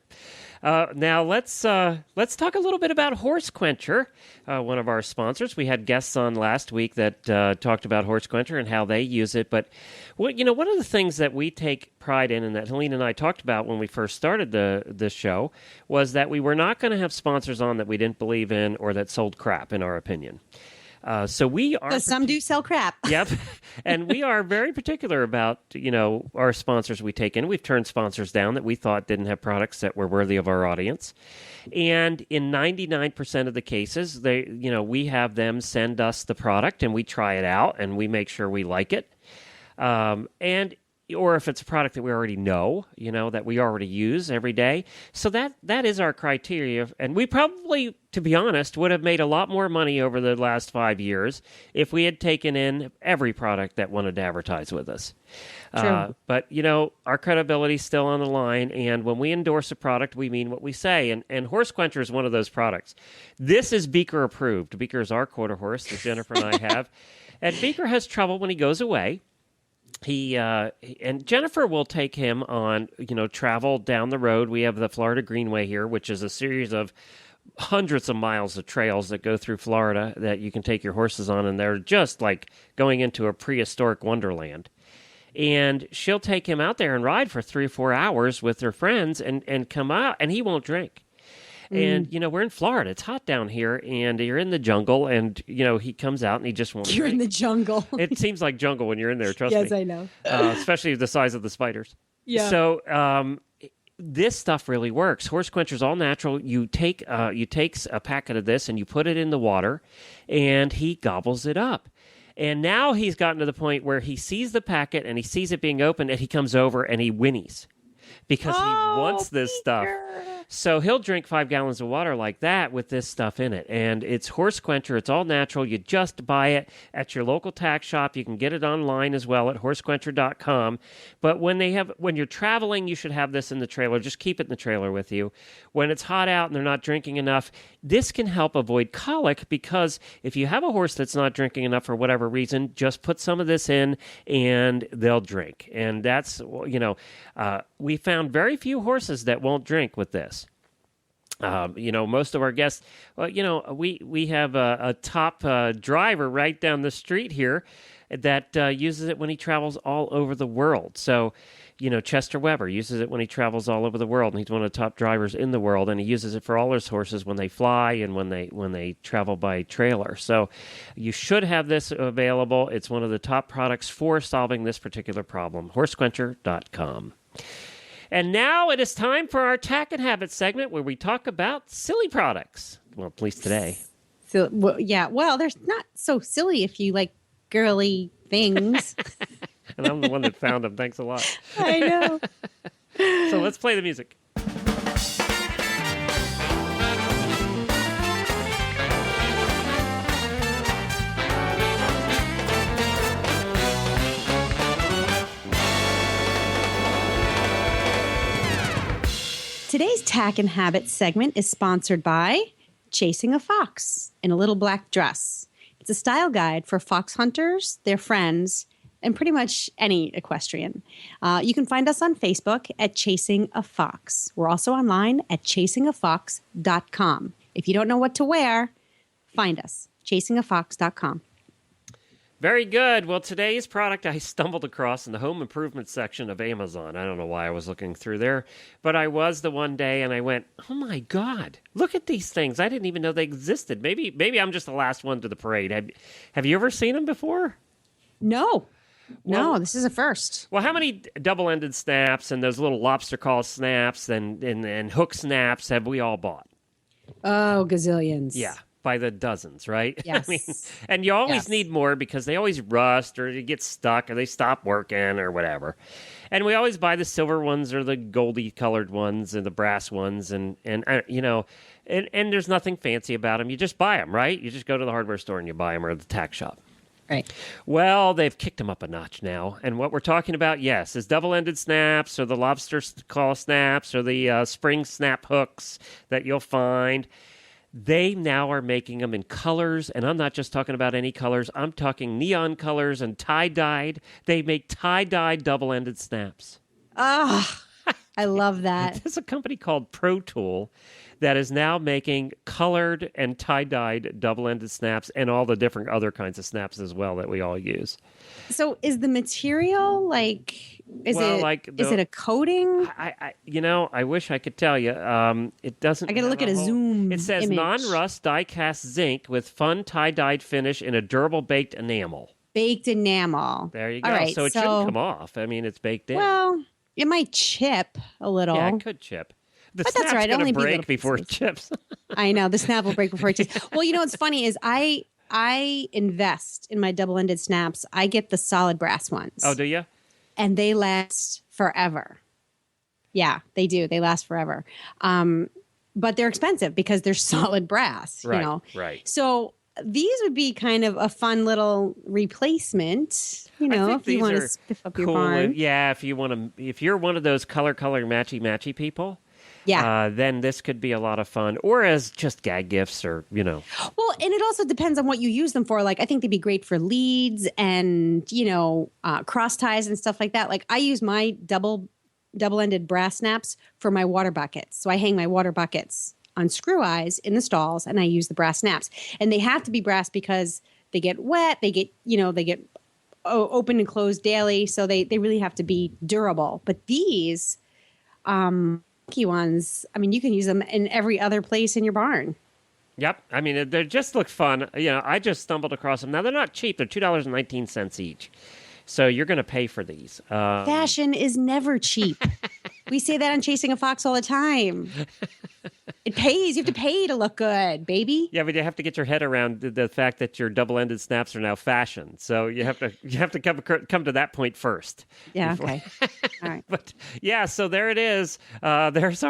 Now let's talk a little bit about Horse Quencher, one of our sponsors. We had guests on last week that talked about Horse Quencher and how they use it. But one of the things that we take pride in, and that Helena and I talked about when we first started the show, was that we were not going to have sponsors on that we didn't believe in or that sold crap, in our opinion. So we are. Some do sell crap. Yep, and we are very particular about our sponsors we take in. We've turned sponsors down that we thought didn't have products that were worthy of our audience, and in 99% of the cases, we have them send us the product and we try it out and we make sure we like it, or if it's a product that we already know, that we already use every day. So that is our criteria. And we probably, to be honest, would have made a lot more money over the last 5 years if we had taken in every product that wanted to advertise with us. But, our credibility is still on the line. And when we endorse a product, we mean what we say. And Horse Quencher is one of those products. This is Beaker approved. Beaker is our quarter horse that Jennifer and I have. And Beaker has trouble when he goes away. And Jennifer will take him on, travel down the road. We have the Florida Greenway here, which is a series of hundreds of miles of trails that go through Florida that you can take your horses on, and they're just like going into a prehistoric wonderland. And she'll take him out there and ride for 3 or 4 hours with her friends and come out, and he won't drink. And, we're in Florida. It's hot down here, and you're in the jungle, and, he comes out and he just won't You're drink. in the jungle. It seems like jungle when you're in there, trust me. Yes, I know. Especially the size of the spiders. Yeah. So this stuff really works. Horse Quencher's all natural. You take a packet of this, and you put it in the water, and he gobbles it up. And now he's gotten to the point where he sees the packet and he sees it being opened and he comes over and he whinnies because he wants this stuff. So he'll drink 5 gallons of water like that with this stuff in it. And it's Horse Quencher. It's all natural. You just buy it at your local tack shop. You can get it online as well at horsequencher.com. But when you're traveling, you should have this in the trailer. Just keep it in the trailer with you. When it's hot out and they're not drinking enough, this can help avoid colic, because if you have a horse that's not drinking enough for whatever reason, just put some of this in and they'll drink. And that's, we found very few horses that won't drink with this. Most of our guests, we have a top driver right down the street here that uses it when he travels all over the world. So, Chester Weber uses it when he travels all over the world, and he's one of the top drivers in the world, and he uses it for all his horses when they fly and when they travel by trailer. So you should have this available. It's one of the top products for solving this particular problem. horsequencher.com. And now it is time for our Tack and Habit segment, where we talk about silly products. Well, at least today. So, well, they're not so silly if you like girly things. And I'm the one that found them. Thanks a lot. I know. So let's play the music. Today's Tack and Habit segment is sponsored by Chasing a Fox in a Little Black Dress. It's a style guide for fox hunters, their friends, and pretty much any equestrian. You can find us on Facebook at Chasing a Fox. We're also online at chasingafox.com. If you don't know what to wear, find us, chasingafox.com. Very good. Well, today's product I stumbled across in the home improvement section of Amazon. I don't know why I was looking through there, but I was the one day and I went, oh my God, look at these things. I didn't even know they existed. Maybe I'm just the last one to the parade. Have you ever seen them before? No. Well, No, this is a first. Well, how many double-ended snaps and those little lobster claw snaps and hook snaps have we all bought? Oh, gazillions. Yeah. By the dozens, right? Yes. And you always need more because they always rust or you get stuck or they stop working or whatever. And we always buy the silver ones or the goldy colored ones and the brass ones and there's nothing fancy about them. You just buy them, right? You just go to the hardware store and you buy them, or the tack shop. Right. Well, they've kicked them up a notch now. And what we're talking about, yes, is double-ended snaps or the lobster claw snaps or the spring snap hooks that you'll find. They now are making them in colors, and I'm not just talking about any colors. I'm talking neon colors and tie-dyed. They make tie-dyed double-ended snaps. Ah, I love that. There's a company called Pro Tool that is now making colored and tie-dyed double-ended snaps and all the different other kinds of snaps as well that we all use. So is the material is it a coating? I wish I could tell you. It doesn't. I got to look at a zoom. It says image. non-rust die-cast zinc with fun tie-dyed finish in a durable baked enamel. Baked enamel. There you go. All right, so it shouldn't come off. I mean, it's baked in. Well, it might chip a little. Yeah, it could chip. The But that's snap's right, going only to be break little before it pieces. chips. I know the snap will break before it chips. Well, what's funny is I invest in my double-ended snaps. I get the solid brass ones. Oh, do you? And they last forever. Yeah, they do. They last forever. But they're expensive because they're solid brass. Right. Right. So these would be kind of a fun little replacement. I think if you these want are to spiff up cool. your barn. Yeah, if you're one of those color matchy people. Yeah. Then this could be a lot of fun, or as just gag gifts, or Well, and it also depends on what you use them for. Like, I think they'd be great for leads and cross ties and stuff like that. Like, I use my double-ended brass snaps for my water buckets. So I hang my water buckets on screw eyes in the stalls, and I use the brass snaps. And they have to be brass because they get wet, they get open and closed daily, so they really have to be durable. But these key ones, I mean, you can use them in every other place in your barn. Yep. I mean, they just look fun. I just stumbled across them. Now, they're not cheap. They're $2.19 each. So you're going to pay for these. Fashion is never cheap. We say that on Chasing a Fox all the time. It pays. You have to pay to look good, baby. Yeah, but you have to get your head around the fact that your double-ended snaps are now fashion. So you have to come to that point first. Yeah. Okay. All right. But yeah, so there it is. There's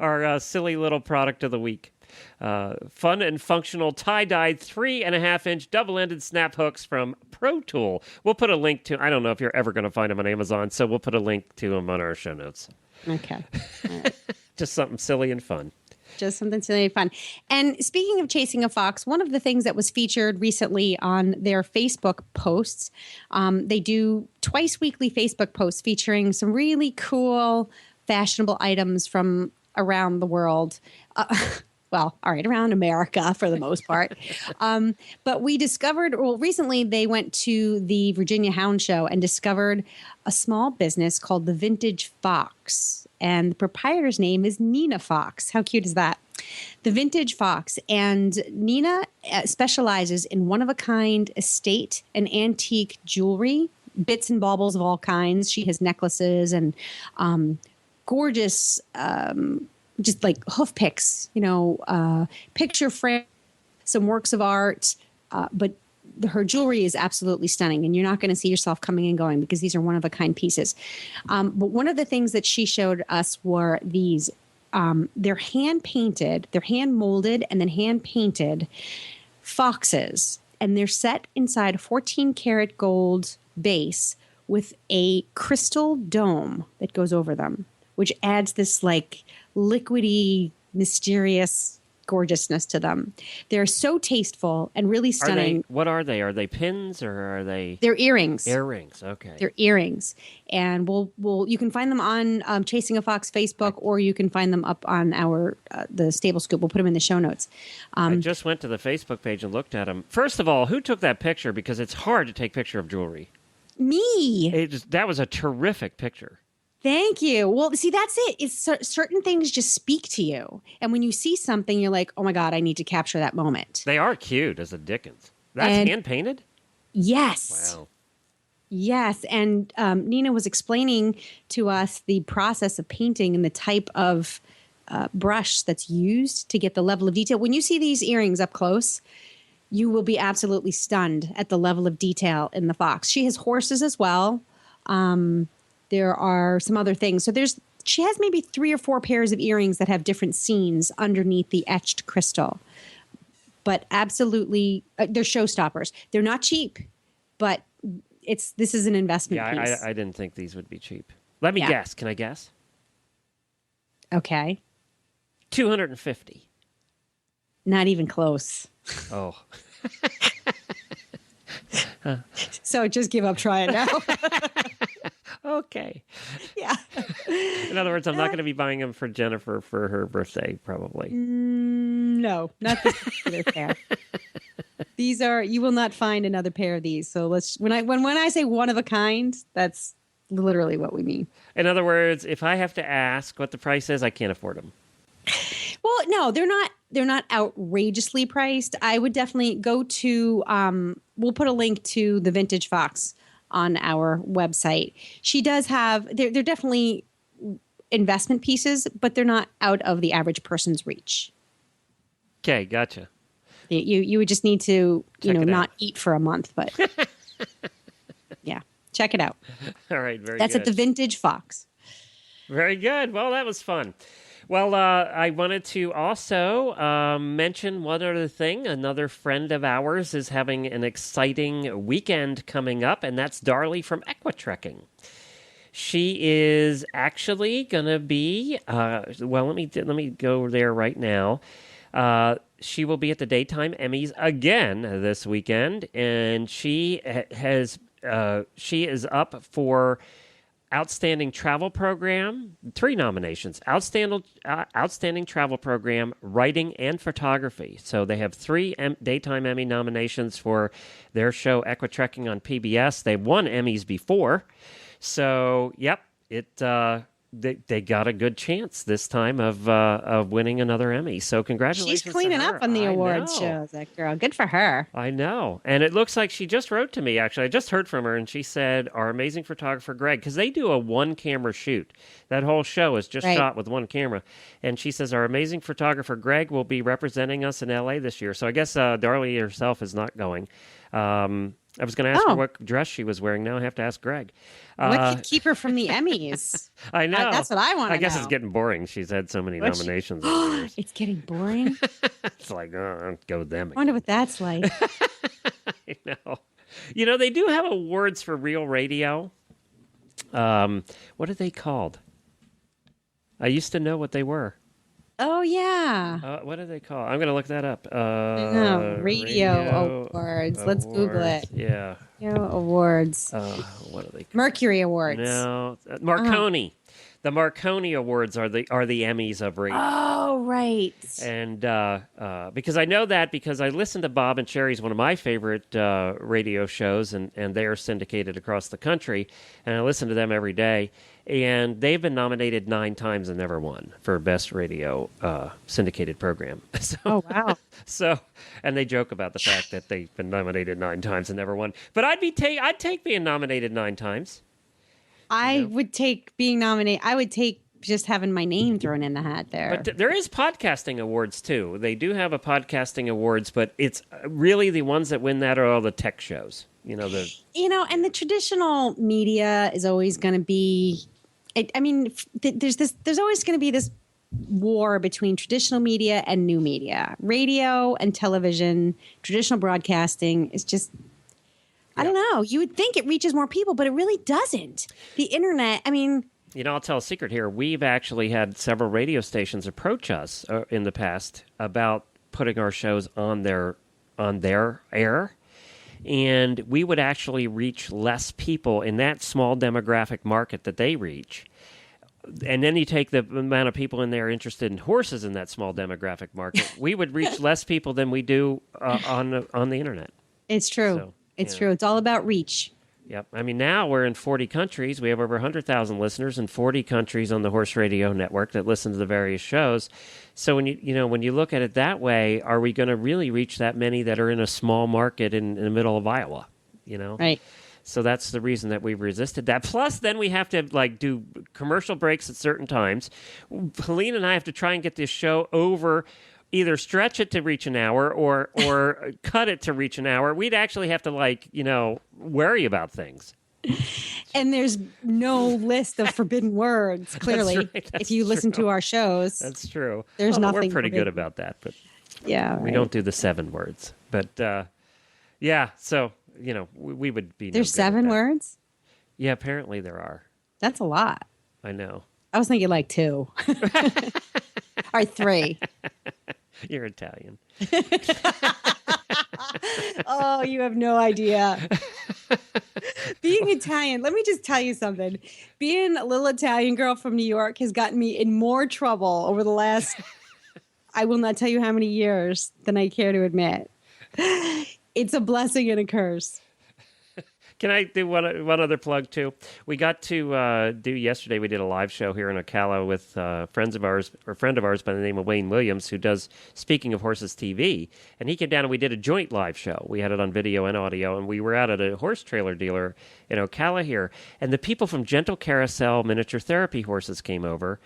our silly little product of the week. Fun and functional tie-dyed 3.5-inch double-ended snap hooks from Pro Tool. We'll put a link to. I don't know if you're ever going to find them on Amazon, so we'll put a link to them on our show notes. Okay. All right. Just something silly and fun. Just something silly and fun. And speaking of Chasing a Fox, one of the things that was featured recently on their Facebook posts, they do twice weekly Facebook posts featuring some really cool, fashionable items from around the world. Well, all right, around America for the most part. But we discovered, recently they went to the Virginia Hound Show and discovered a small business called the Vintage Fox. And the proprietor's name is Nina Fox. How cute is that? The Vintage Fox. And Nina specializes in one-of-a-kind estate and antique jewelry, bits and baubles of all kinds. She has necklaces and gorgeous just like hoof picks, picture frame, some works of art, but her jewelry is absolutely stunning, and you're not going to see yourself coming and going because these are one-of-a-kind pieces. But one of the things that she showed us were these. They're hand-painted, they're hand-molded, and then hand-painted foxes, and they're set inside a 14-karat gold base with a crystal dome that goes over them, which adds this like liquidy, mysterious gorgeousness to them. They're so tasteful and really stunning. What are they? Are they pins or are they? They're earrings. Earrings, okay. They're earrings, and you can find them on Chasing a Fox Facebook, or you can find them up on our the Stable Scoop. We'll put them in the show notes. I just went to the Facebook page and looked at them. First of all, who took that picture? Because it's hard to take picture of jewelry. Me. That was a terrific picture. Thank you. Well, see, that's it. It's certain things just speak to you. And when you see something, you're like, oh my God, I need to capture that moment. They are cute as a dickens. That's hand-painted? Yes. Wow. Yes. And Nina was explaining to us the process of painting and the type of brush that's used to get the level of detail. When you see these earrings up close, you will be absolutely stunned at the level of detail in the fox. She has horses as well. There are some other things. So she has maybe 3 or 4 pairs of earrings that have different scenes underneath the etched crystal. But absolutely, they're showstoppers. They're not cheap, but this is an investment piece. I didn't think these would be cheap. Let me guess. Can I guess? Okay. $250. Not even close. Oh. So just give up trying now. Okay. Yeah. In other words, I'm not going to be buying them for Jennifer for her birthday, probably. No, not this particular pair. These are, you will not find another pair of these. So when I say one of a kind, that's literally what we mean. In other words, if I have to ask what the price is, I can't afford them. Well, no, they're not outrageously priced. I would definitely go to, we'll put a link to the Vintage Fox on our website. She does have, they're definitely investment pieces, but they're not out of the average person's reach. Okay, gotcha. You would just need to, not eat for a month, but yeah, check it out. All right, very That's good. at the Vintage Fox. Very good. Well, that was fun. Well, I wanted to also mention one other thing. Another friend of ours is having an exciting weekend coming up, and that's Darlie from Equitrekking. She is actually going to be, let me go there right now. She will be at the Daytime Emmys again this weekend, and she is up for Outstanding Travel Program, 3 nominations. Outstanding Travel Program, Writing and Photography. So they have 3 Daytime Emmy nominations for their show Equitrekking on PBS. They won Emmys before. So, yep, they got a good chance this time of winning another Emmy. So congratulations. She's cleaning up on the awards shows, that girl. Good for her. I know. And it looks like she just wrote to me, actually. I just heard from her, and she said, our amazing photographer, Greg, because they do a 1-camera shoot. That whole show is just shot with 1 camera. And she says, our amazing photographer, Greg, will be representing us in L.A. this year. So I guess Darlie herself is not going. I was going to ask her what dress she was wearing. Now I have to ask Greg. What could keep her from the Emmys? I know. That's what I want to know. I guess it's getting boring. She's had so many nominations over the years. It's getting boring? It's like, I'll go with them again. I wonder what that's like. I know. You know, they do have awards for real radio. What are they called? I used to know what they were. Oh, yeah. What are they called? I'm going to look that up. Radio Awards. Let's Google it. Yeah. Radio Awards. What are they called? Mercury Awards. No. Marconi. The Marconi Awards are the Emmys of radio. Oh, right. And because I know that because I listen to Bob and Sherry's one of my favorite radio shows, and they are syndicated across the country, and I listen to them every day. And they've been nominated 9 times and never won for Best Radio Syndicated Program. Oh, wow. And they joke about the fact that they've been nominated 9 times and never won. But I'd take being nominated 9 times. I would take being nominated. I would take just having my name thrown in the hat there. But there is podcasting awards, too. They do have a podcasting awards, but it's really the ones that win that are all the tech shows. And the traditional media is always going to be... there's always going to be this war between traditional media and new media. Radio and television, traditional broadcasting is just... I don't know. You would think it reaches more people, but it really doesn't. The internet, I'll tell a secret here. We've actually had several radio stations approach us in the past about putting our shows on their air. And we would actually reach less people in that small demographic market that they reach. And then you take the amount of people in there interested in horses in that small demographic market. We would reach less people than we do on the internet. It's true. So, it's true. It's all about reach. Yep. Now we're in 40 countries. We have over 100,000 listeners in 40 countries on the Horse Radio Network that listen to the various shows. So when you look at it that way, are we going to really reach that many that are in a small market in the middle of Iowa? Right. So that's the reason that we've resisted that. Plus, then we have to do commercial breaks at certain times. Helene and I have to try and get this show over. Either stretch it to reach an hour or cut it to reach an hour. We'd actually have to worry about things. And there's no list of forbidden words, clearly. That's right, if you listen to our shows. That's true. There's nothing We're pretty forbidden. good about that, but we don't do the 7 words. But so we would be. There's 7 words? Yeah, apparently there are. That's a lot. I know. I was thinking 2. Or 3. You're Italian. Oh, you have no idea. Being Italian, let me just tell you something. Being a little Italian girl from New York has gotten me in more trouble over the last, I will not tell you how many years than I care to admit. It's a blessing and a curse. Can I do one other plug, too? We got to do yesterday, we did a live show here in Ocala with a friend of ours by the name of Wayne Williams, who does Speaking of Horses TV. And he came down and we did a joint live show. We had it on video and audio, and we were out at a horse trailer dealer in Ocala here. And the people from Gentle Carousel Miniature Therapy Horses came over.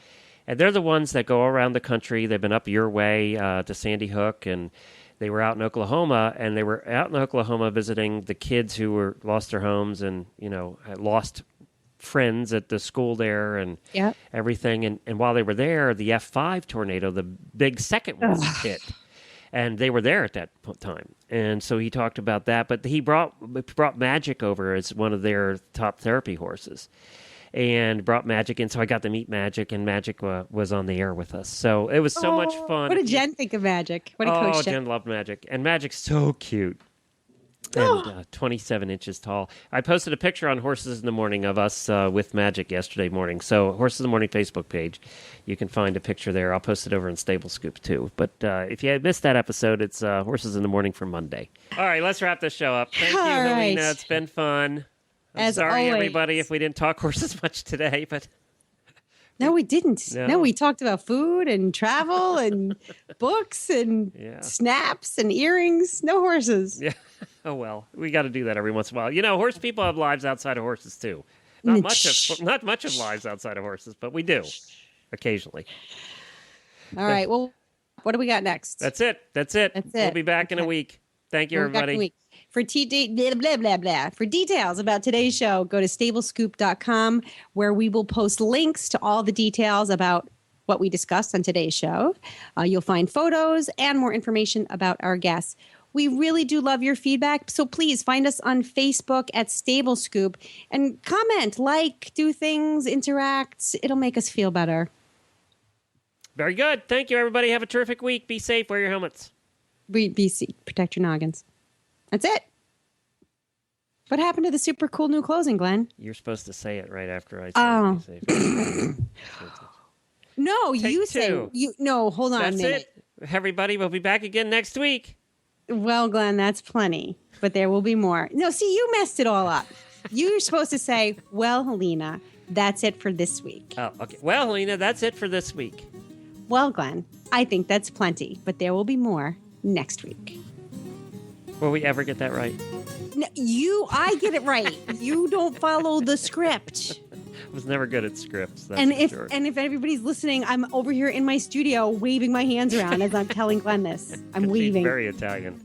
And they're the ones that go around the country. They've been up your way to Sandy Hook, and they were out in Oklahoma, and they were out in Oklahoma visiting the kids who lost their homes and, had lost friends at the school there and everything. And while they were there, the F5 tornado, the big second one, hit. And they were there at that time. And so he talked about that. But he brought Magic over as one of their top therapy horses. And brought Magic in, so I got to meet Magic, and Magic was on the air with us. So it was so much fun. What did Jen think of Magic? What did Coach Jen loved Magic. And Magic's so cute. and 27 inches tall. I posted a picture on Horses in the Morning of us with Magic yesterday morning. So Horses in the Morning Facebook page, you can find a picture there. I'll post it over in Stable Scoop too. But if you missed that episode, it's Horses in the Morning for Monday. All right, let's wrap this show up. Thank you, Helena. It's been fun. I'm sorry, always. Everybody, if we didn't talk horses much today, but... No, we didn't. No, we talked about food and travel and books and snaps and earrings. No horses. Yeah. Oh, well, we got to do that every once in a while. You know, horse people have lives outside of horses, too. Not much of lives outside of horses, but we do occasionally. All right. Well, what do we got next? That's it. We'll be back in a week. Thank you, everybody. For for details about today's show, go to stablescoop.com, where we will post links to all the details about what we discussed on today's show. You'll find photos and more information about our guests. We really do love your feedback, so please find us on Facebook at Stable Scoop and comment, do things, interact. It'll make us feel better. Very good. Thank you, everybody. Have a terrific week. Be safe. Wear your helmets. Protect your noggins. That's it. What happened to the super cool new closing, Glenn? You're supposed to say it right after I say it. No, Take you two. say no, hold on a minute. It. Everybody, we'll be back again next week. Well, Glenn, that's plenty, but there will be more. No, see, you messed it all up. You're supposed to say, well, Helena, that's it for this week. Oh, okay. Well, Helena, that's it for this week. Well, Glenn, I think that's plenty, but there will be more next week. Will we ever get that right? No, I get it right. You don't follow the script. I was never good at scripts. That's and if everybody's listening, I'm over here in my studio waving my hands around as I'm telling Glenn this. I'm waving. Very Italian.